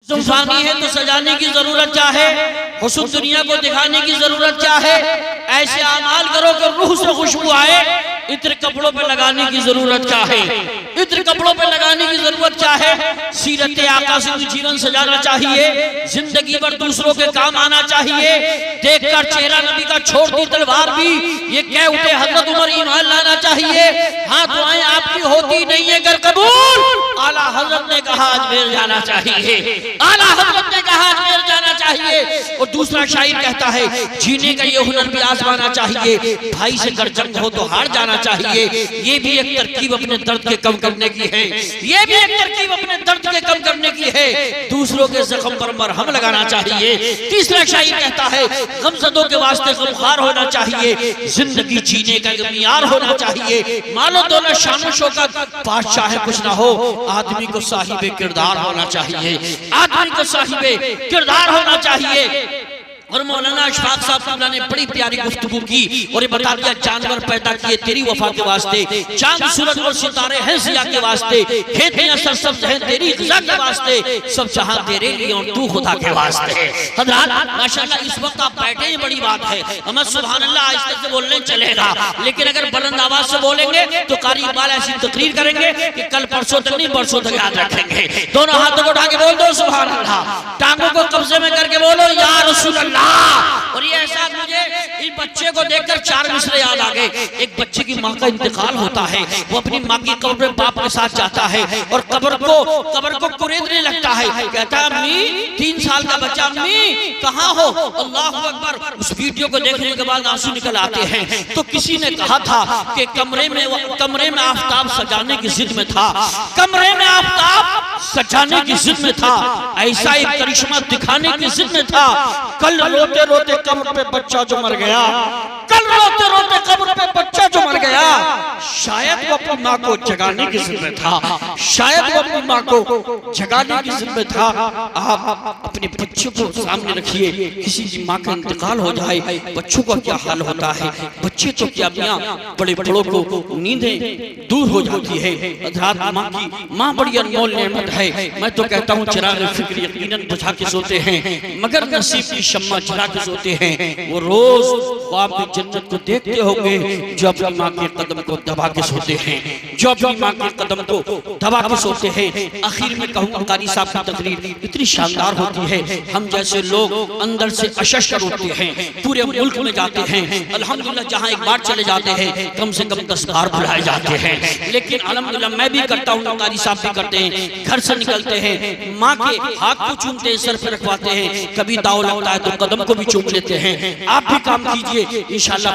जुबानी है तो सजाने की जरूरत क्या है, हुस्न दुनिया को दिखाने की जरूरत क्या है। ऐसे अमाल करो कि रूह से खुशबू आए। इत्र कपड़ों पे लगाने की जरूरत क्या है, इत्र कपड़ों पे लगाने की जरूरत क्या है। सीरत आका से जीवन सजाना चाहिए, जिंदगी भर दूसरों के काम आना चाहिए। देखकर चेहरा नबी का छोड़ दी तलवार भी ये कह उठे हजरत उमर ईमान लाना चाहिए। हाँ दुआएं आपकी होती नहीं है अगर कबूल, आला हजरत ने कहा अजमेर जाना चाहिए, आला हजरत ने कहा अजमेर जाना चाहिए। और दूसरा शायर कहता है जीने का ये हुनर भी आजमाना चाहिए, भाई से कर जंग हो तो हार जाना चाहिए। ये भी एक तरकीब अपने दर्द के कम करने की है, ये भी एक तरकीब अपने दर्द के कम करने की है। दूसरों के जख्म पर मरहम लगाना चाहिए। तीसरा शायर कहता है गमज़दों के वास्ते गमखार होना चाहिए, जिंदगी जीने का मियार होना चाहिए। मानो दौलत शान शौकत बादशाह कुछ ना हो, आदमी को साहिबे किरदार होना चाहिए, आदमी को साहिबे किरदार होना चाहिए। और मौलाना अशफाक साहब ने बड़ी प्यारी गुफ्तगू की और ये बता दिया जानवर पैदा किए तेरी वफा के वास्ते, चांद सूरज और सितारे हैं जिया के वास्ते, खेतियां सरसब्ज हैं तेरी ग़िज़ा के वास्ते, सब जहां तेरे लिए और तू खुदा के वास्ते। हज़रात माशाअल्लाह इस वक्त आप बैठे हैं, बड़ी बात है। हम सुभान अल्लाह आहिस्ते से बोलने चलेगा, लेकिन अगर बुलंद आवाज से बोलेंगे तो कारी इकबाल ऐसी तकरीर करेंगे कि कल परसों तक नहीं बरसों तक याद रखेंगे। दोनों हाथों को उठा के बोल दो सुभान अल्लाह, टांगों को कब्जे में करके बोलो या रसूल अल्लाह। और ये एहसास मुझे इस बच्चे को देखकर चार मिसरे याद आ गए। एक बच्चे की माँ का इंतकाल होता है, वो अपनी माँ की कब्र में बाप के साथ जाता है और कब्र को कुरेदने लगता है। कहता है अम्मी 3 साल का बच्चा, अम्मी कहाँ हो। अल्लाहु अकबर। उस वीडियो को देखने के बाद आंसू निकल आते हैं। तो किसी ने कहा था कि कमरे में आफताब सजाने की जिद में था, कमरे में आफताब सजाने की जिद में था, ऐसा एक करिश्मा दिखाने की जिद में था। कल रोते रोते कब्र पे बच्चा जो मर गया, कल रोते रोते कब्र पे बच्चा जो मर गया, शायद वो अपनी माँ को जगाने की जिद में था, शायद वो अपनी माँ को जगाने की जिद में था। आप अपने बच्चों को सामने रखिए, किसी की माँ का इंतकाल हो जाए, बच्चों का क्या हाल होता है। बच्चे तो क्या मियाँ बड़े बड़ों को नींदें दूर हो जाती है। माँ बड़ी अनमोल नेमत है। मैं तो कहता हूँ चिराग फिक्र यकीनन बुझा के सोते हैं, मगर नसीब की शम्मा जला के सोते हैं। वो रोज ख्वाब में जन्नत को देखते होंगे जो अपनी माँ के कदम को दबा के सोते हैं, जो अपनी माँ के कदम को दबा के सोते हैं। आखिर में कहूँगा कारी साहब की तकरीर इतनी शानदार होती है, हम जैसे लोग अंदर से अशशर होते हैं, पूरे मुल्क में जाते हैं अल्हम्दुलिल्लाह, जहाँ एक बार चले जाते हैं कम से कम 10 बार बुलाए जाते हैं। लेकिन अल्हम्दुलिल्लाह मैं भी करता हूँ, कारी साहब भी करते हैं। घर से निकलते हैं माँ के हाथ को चूमते हैं, सर पे रखवाते हैं, कभी दाव लगता है तो कदम को भी चूम लेते हैं। आप भी काम कीजिए, इंशाअल्लाह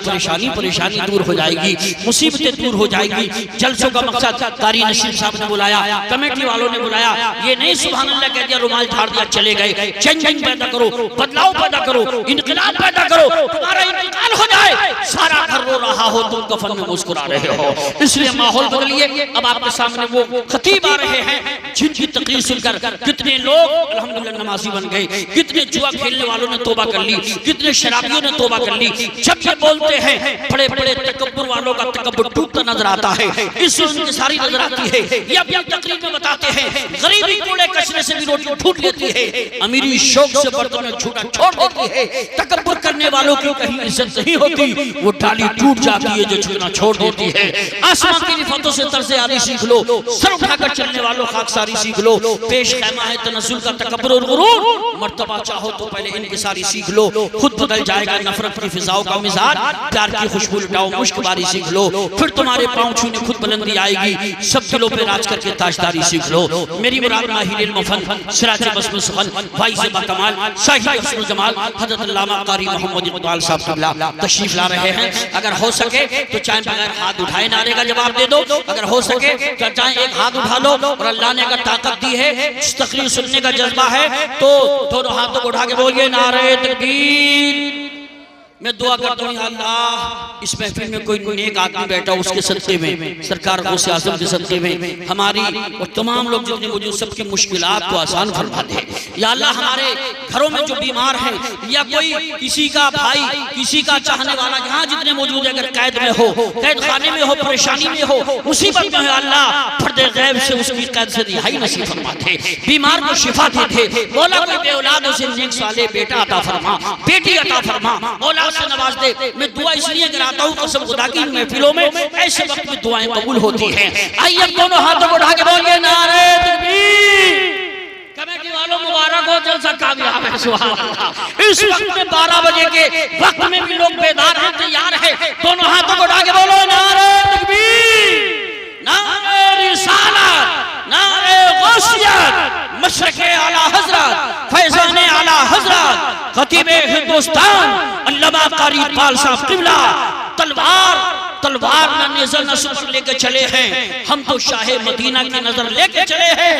परेशानी दूर हो जाएगी, मुसीबतें दूर हो जाएगी। जलसों का मकसद कारी नसीर साहब ने बुलाया, कमेटी वालों ने बुलाया, ये नहीं सुभान अल्लाह कह दिया रुमाल झाड़ दिया चले गए। चेंज पैदा करो, बदलाव पैदा करो, इनकलाब पैदा करो, तुम्हारा इंतकाल हो जाए, सारा घर रो रहा हो, तुम कफन में मुस्कुरा रहे हो। इसलिए माहौल बदलिए। अब आपके सामने वो खतीब आ रहे हैं जिनकी तकरीर सुनकर कितने लोग अल्हम्दुलिल्लाह नमाजी बन गए, कितने जुआ खेलने वालों ने तौबा कर ली, कितने शराबियों ने तौबा कर ली। जब ये बोलते हैं बड़े बड़े तकब्बुर वालों का तकब्बुर टूटता नजर आता है, इससे उनकी सारी नजर आती है। ये अपनी तकरीर में बताते हैं गरीबी कूड़े कचरे से भी रोटी ठूट लेती है, अमीरी शौक से बर्तन में झूठा छोड़ देती है। तकब्बुर करने वालों की कहीं इज्जत नहीं होती, वो डाली टूट जाती है जो झुकना छोड़ देती है। आसमान की रिफतों से तरसे आली सीख लो, सर उठाकर चलने वालों खाकसारी सीख लो। पेश खैमा है तनज़्ज़ुल का तकब्बुर और गुरूर, मर्तबा चाहो तो पहले इनकी सारी सीख लो, खुद बदल जाएगा नफरत की फिजाओं का मिजाज। प्यार की खुशबू लुटाओ, मुश्क बारी सीख लो, फिर तुम्हारे पाँव छूने खुद बुलंदी आएगी। सब दिलों पे राज करके ताजदारी सीख लो। मेरी मुराद माहिर मफन सिराज बस्म सुखन वाइस कमाल शाही हस्नुल जमाल हज़रत अल्लामा कारी मोहम्मद इकबाल साहब क़िबला तशरीफ ला रहे हैं। अगर हो सके तो चाहे बगैर हाथ उठाए नारे का जवाब दे दो, अगर हो सके तो चाहे एक हाथ उठा लो। और अल्लाह ने अगर ताकत दी है, तकरीर सुनने का जज्बा है, तो दोनों हाथों को उठा के बोलिए नारे तकबीर। मैं दुआ करता हूँ अल्लाह इस महफिल में कोई नेक आदमी बैठा उसके सदक़े में, सरकार गौसे आज़म के सदक़े में हमारी और तमाम लोग जितने मौजूद सबकी मुश्किलात को आसान फरमा दे। या अल्लाह हमारे घरों में जो बीमार है या कोई किसी का भाई किसी का चाहने वाला यहाँ जितने मौजूद है, अगर कैद में हो, कैद खाने में हो, परेशानी में हो, मुसीबत में हो, अल्लाह पर्दे गैब से उसकी कैद से रिहाई नसीब फरमा दे, बीमार को शिफा दे दे। मौला कोई बेऔलाद उसे नेक साले बेटा अता फरमा, बेटी अता फरमा, मौला से नवाज दे। मैं दुआ इसलिए कराता हूँ कसम खुदा की, महफिलों में ऐसे वक्त में दुआएं कबूल होती हैं। आइए दोनों हाथों को उठा के बोलिए नारे तकबीर। कमेटी वालों मुबारक हो, जलसा कामयाब है। सुभान अल्लाह। इस वक्त में 12 बजे के वक्त में भी लोग बेदार हैं, तैयार हैं। दोनों हाथों को उठा के बोलो नारे तकबीर, नारे रिसालत, नारे गौसियत, मशरक़े आला हज़रत, फैज़ाने आला हज़रत, खतीबे हिंदुस्तान अल्लामा कारी इकबाल साहब क़िबला तलवार न नजर न सुपर लेके चले हैं, हम तो शाहे मदीना की नजर लेके चले हैं।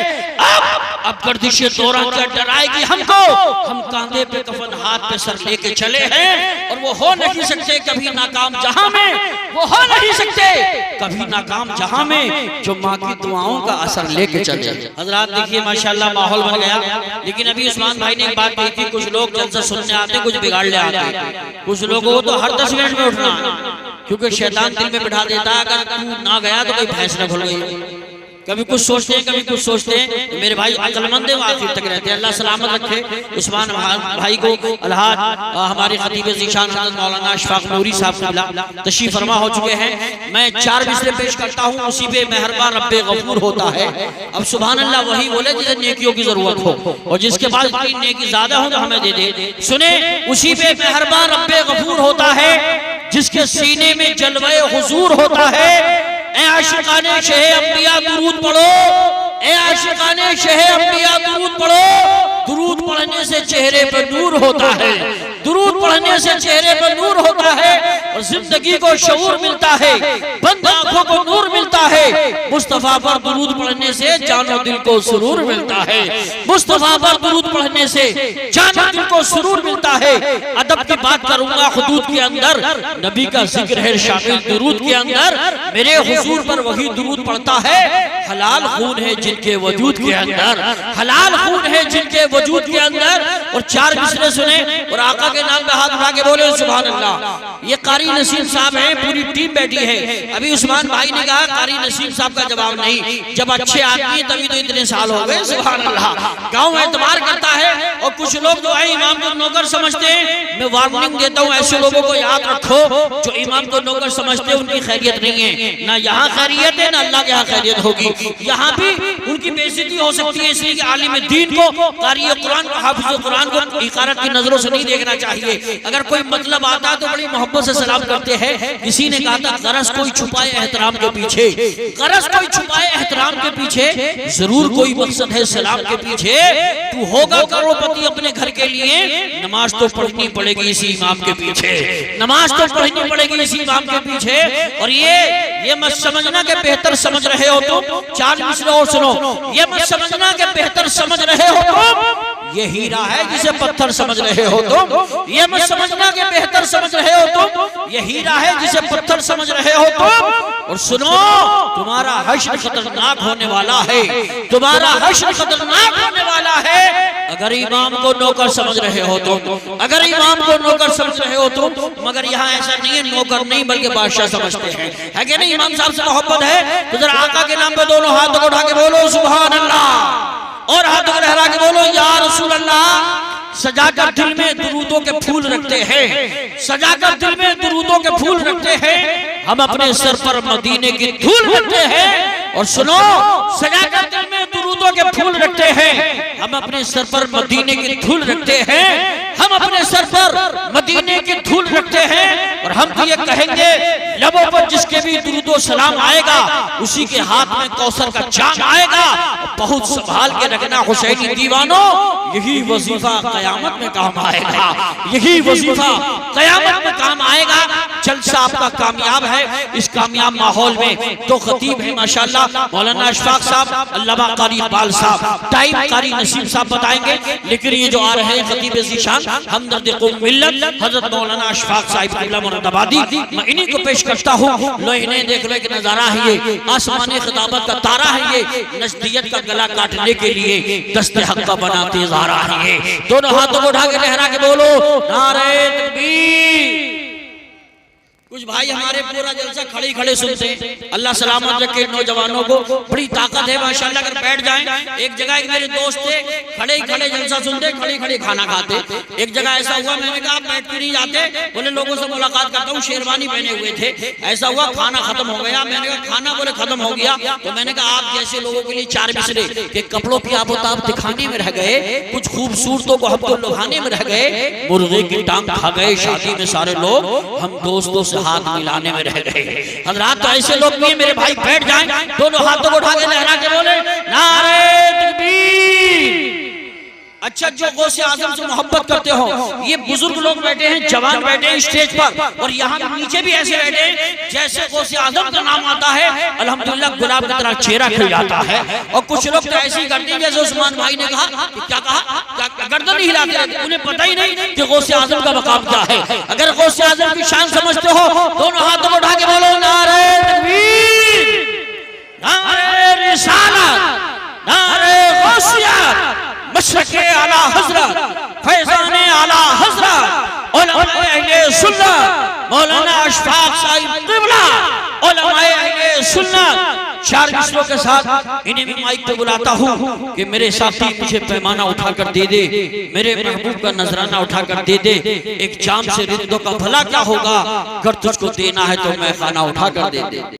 अब गर्दिशे दौरा क्या डराएगी हमको, हम कांधे पे कफन हाथ पे सर लेके चले हैं। और वो हो नहीं सकते कभी नाकाम जहां में, वो हो नहीं सकते कभी नाकाम जहां में जो माँ की दुआओं का असर लेके चले। हजरात देखिए माशाल्लाह माहौल बन गया। लेकिन अभी उस्मान भाई ने एक बात कही थी, कुछ लोग जलसा सुनने आते, कुछ बिगाड़ ले आते। कुछ लोगों को तो हर 10 मिनट में उठना, क्योंकि शैतान दिल में बिठा देता है अगर तू ना गया तो कोई भैंस न खुल गई। कभी कुछ सोचते हैं, कभी कुछ सोचते हैं। तो मेरे भाई अक्लमंद है, वो आखिर तक रहते हैं। अल्लाह सलामत रखे उस्मान भाई को। अलहाज हमारे खतीब ज़ीशान हज़रत मौलाना अशफाक नूरी साहब क़िबला तशरीफ़ फरमा हो चुके हैं। मैं 4 मिसरे पेश करता हूँ, उसी पे मेहरबान रब्बे गफूर होता है। अब सुभान अल्लाह वही बोले जिसे नेकियों की जरूरत हो, और जिसके पास इतनी नेकी ज्यादा हो तो हमें दे दे। सुने, उसी पे मेहरबान रब्बे गफूर होता है, जिसके सीने में जलवे हुजूर होता है। ए आशिकाने शहे अंबिया दुरूद पढ़ो, ए आशिकाने शहे अंबिया दुरूद पढ़ो। दुरूद पढ़ने से चेहरे पर नूर होता है, दुरूद पढ़ने से चेहरे पर नूर होता है, और जिंदगी को शऊर मिलता है, बंद आंखों को नूर मिलता है। मुस्तफा पर दुरूद पढ़ने से जानो दिल को सुरूर मिलता है, मुस्तफा पर दुरूद पढ़ने से जानो दिल को सुरूर मिलता है। अदब की बात करूंगा, हुदूद के अंदर नबी का जिक्र है शामिल दुरूद के अंदर। मेरे हुजूर पर वही दुरूद पढ़ता है, हलाल खून है जिनके वजूद के अंदर, हलाल खून है जिनके वजूद के अंदर। और 4 मिसरे सुने और आका के नाम पे हाथ उठा के बोले सुभान अल्लाह। ये कारी नसीम साहब हैं, पूरी टीम बैठी है। अभी उस्मान भाई ने कहा कारी नसीम साहब का जवाब नहीं, जब अच्छे आदमी है तभी तो इतने साल हो गए। सुभान अल्लाह। गाँव एतबार करता है, और कुछ लोग जो है इमाम को नौकर समझते हैं। मैं वार्निंग देता हूँ, ऐसे लोगों को याद रखो जो इमाम को नौकर समझते हैं, उनकी खैरियत नहीं है। ना यहाँ खैरियत है, ना अल्लाह के यहाँ खैरियत होगी। यहाँ भी उनकी बेइज्जती हो सकती है, इसलिए कि आलिम दीन को, कारी कुरान को, हाफिज कुरान को इकारत की नजरों से नहीं देखना चाहिए। अगर कोई मतलब आता है तो बड़ी मोहब्बत से सलाम करते हैं। किसी ने कहा था गरज कोई छुपाए एहतराम के पीछे, गरज कोई छुपाए एहतराम के पीछे, जरूर कोई मकसद है सलाम के पीछे। तू होगा करोड़पति अपने घर के लिए, नमाज तो पढ़नी पड़ेगी इसी इमाम के पीछे, नमाज तो पढ़नी पड़ेगी इसी इमाम के पीछे। और ये मत समझना कि बेहतर समझ रहे हो तुम। 4 मिसरे और सुनो, ये मत समझना कि बेहतर समझ रहे हो तुम, ये हीरा है जिसे पत्थर समझ रहे हो तुम। ये मत समझना कि बेहतर समझ रहे हो तुम, ये हीरा है जिसे पत्थर समझ रहे हो तुम। और सुनो, तुम्हारा हश्र खतरनाक होने वाला है, तुम्हारा हश्र खतरनाक होने वाला है। अगर इमाम को नौकर समझ रहे हो तुम, अगर इमाम को नौकर समझ रहे हो तुम, मगर यहाँ ऐसा नहीं है, नौकर नहीं बल्कि बादशाह समझते हैं, है कि नहीं? इमाम साहब से मोहब्बत है तो जरा आका के नाम पे दोनों हाथों को उठा के बोलो सुभान अल्लाह, और हाथों को लहरा के बोलो या रसूल अल्लाह। सजाकर दिल में दुरूदों के फूल रखते हैं, सजाकर दिल में दुरूदों के फूल रखते हैं, हम अपने सर पर मदीने की धूल रखते हैं। और सुनो, सजाकर दिल में दुरूदों के फूल रखते हैं, हम अपने सर पर मदीने की धूल रखते हैं, हम अपने सर पर मदीने की धूल रखते हैं। और हम तो ये कहेंगे, लबों पर जिसके भी दुरूदो सलाम आएगा, उसी के हाथ में कौसर का जाम आएगा। बहुत संभाल के रखना हुसैनी दीवानों, यही वजीफा कयामत में काम आएगा, यही वजीफा कयामत में काम आएगा। जलसा आपका कामयाब है। इस कामयाब माहौल में तो खतीब है माशाल्लाह मौलाना अशफाक साहब, अल्लामा कारी इकबाल साहब, टाइम कारी नसीम साहब बताएंगे। लेकिन ये जो आ रहे हैं खतीब ज़ीशान हमदर्द कौम मिल्लत हजरत मौलाना अशफाक साहिब क़िबला मुर्तबादी, मैं इन्हीं को पेश करता हूँ। लो इन्हें देख लो, एक नजारा है ये, आसमान खिताबत का तारा है ये, नजदियत का गला काटने के लिए दस्ते हक का बनाते आ रही है। दोनों हाथों को उठा के लहरा के बोलो नारे तकबीर। कुछ भाई हमारे पूरा जलसा खड़े खड़े सुनते हैं। अल्लाह सलामत रखे नौजवानों को, बड़ी ताकत है माशाल्लाह। अगर बैठ जाएं एक जगह, एक मेरे दोस्त थे खड़े खड़े जलसा सुनते, खड़े खड़े खाना खाते। एक जगह ऐसा हुआ, मैंने कहा आप बैठ के नहीं जाते? बोले लोगों से मुलाकात करता हूँ, शेरवानी पहने हुए थे। ऐसा हुआ खाना खत्म हो गया। मैंने कहा खाना? बोले खत्म हो गया। तो मैंने कहा आप जैसे लोगों के लिए चार मिसरे के कपड़ों की आबोताब दिखाने में रह गए, कुछ खूबसूरतों को हमको लुभाने में रह गए, मुर्गे की टांग खा गए शादी में सारे लोग, हम दोस्तों से हाथ मिलाने में रह गए। हज़रात तो ऐसे लोग भी मेरे भाई, बैठ जाएं, दोनों हाथों को उठा के लहरा के बोले नारे तकबीर। अच्छा, जो गौसे आजम से मोहब्बत करते हो, ये बुजुर्ग लोग बैठे हैं, जवान बैठे हैं स्टेज पर, और यहाँ नीचे भी ऐसे बैठे हैं जैसे गौसे आजम का नाम आता है अल्हम्दुलिल्लाह गुलाब की तरह चेहरा खिल जाता है। और कुछ लोग तो ऐसे ही करते हैं जैसे उस्मान भाई ने कहा, क्या कहा, गर्दन ही हिलाते रहते, उन्हें पता ही नहीं कि गौसे आजम का मकाम क्या है। अगर गौसे आजम की शान समझते हो, दोनों हाथों को उठा के बोलो नारे तकबीर, नारे रिसालत, नारे गौसियत, मशरक़े आला हज़रत, फैज़ाने आला हज़रत, उलमाए अहले सुन्नत, मौलाना अशफाक साहिब क़िबला, उलमाए अहले सुन्नत। चार मिसरों के साथ इन्हें मैं माइक पे बुलाता हूँ कि मेरे साथी मुझे पैमाना उठा कर दे दे, मेरे महबूब का नजराना उठा कर दे दे। एक जाम से रिंदों का भला क्या होगा, अगर तुझको देना है तो मैं खाना उठा कर दे दे।